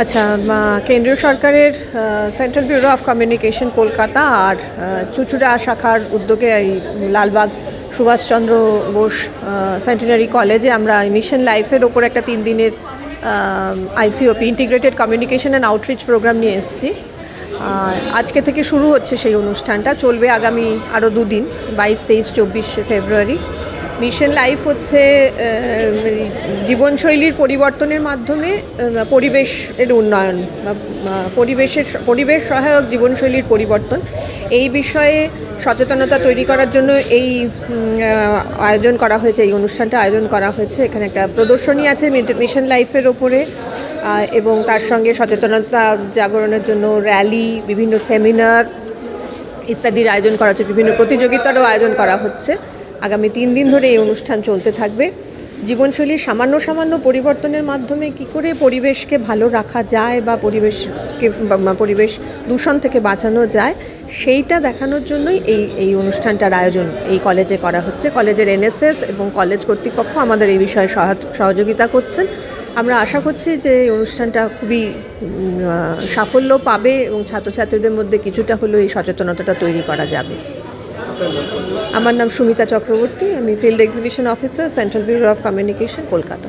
আচ্ছা, কেন্দ্রীয় সরকারের central bureau of communication Kolkata আর চুঁচুড়া শাখার উদ্যোগে এই লালবাগ সুভাষচন্দ্র বোস সেন্টিনারি কলেজে আমরা মিশন লাইফের ওপর একটা 3 দিনের ICOP integrated communication and outreach program নিয়ে এসেছি। আজকে থেকে শুরু হচ্ছে সেই অনুষ্ঠানটা, চলবে আগামী আরও 2 দিন, 22, 23, 24 ফেব্রুয়ারি। মিশন লাইফ হচ্ছে জীবনশৈলীর পরিবর্তনের মাধ্যমে পরিবেশের উন্নয়ন বা পরিবেশ সহায়ক জীবনশৈলীর পরিবর্তন, এই বিষয়ে সচেতনতা তৈরি করার জন্য এই আয়োজন করা হয়েছে, এই অনুষ্ঠানটা আয়োজন করা হয়েছে। এখানে একটা প্রদর্শনী আছে মিশন লাইফের ওপরে এবং তার সঙ্গে সচেতনতা জাগরণের জন্য র্যালি, বিভিন্ন সেমিনার ইত্যাদির আয়োজন করা হচ্ছে, বিভিন্ন প্রতিযোগিতারও আয়োজন করা হচ্ছে। আগামী 3 দিন ধরে এই অনুষ্ঠান চলতে থাকবে। জীবনশৈলীর সামান্য পরিবর্তনের মাধ্যমে কি করে পরিবেশকে ভালো রাখা যায় বা পরিবেশ দূষণ থেকে বাঁচানো যায়, সেইটা দেখানোর জন্যই এই অনুষ্ঠানটার আয়োজন এই কলেজে করা হচ্ছে। কলেজের এনএসএস এবং কলেজ কর্তৃপক্ষ আমাদের এই বিষয়ে সহযোগিতা করছেন। আমরা আশা করছি যে এই অনুষ্ঠানটা খুবই সাফল্য পাবে এবং ছাত্রছাত্রীদের মধ্যে কিছুটা হলেও এই সচেতনতাটা তৈরি করা যাবে। আমার নাম সুমিতা চক্রবর্তী, আমি field exhibition officer, central bureau of communication, Kolkata.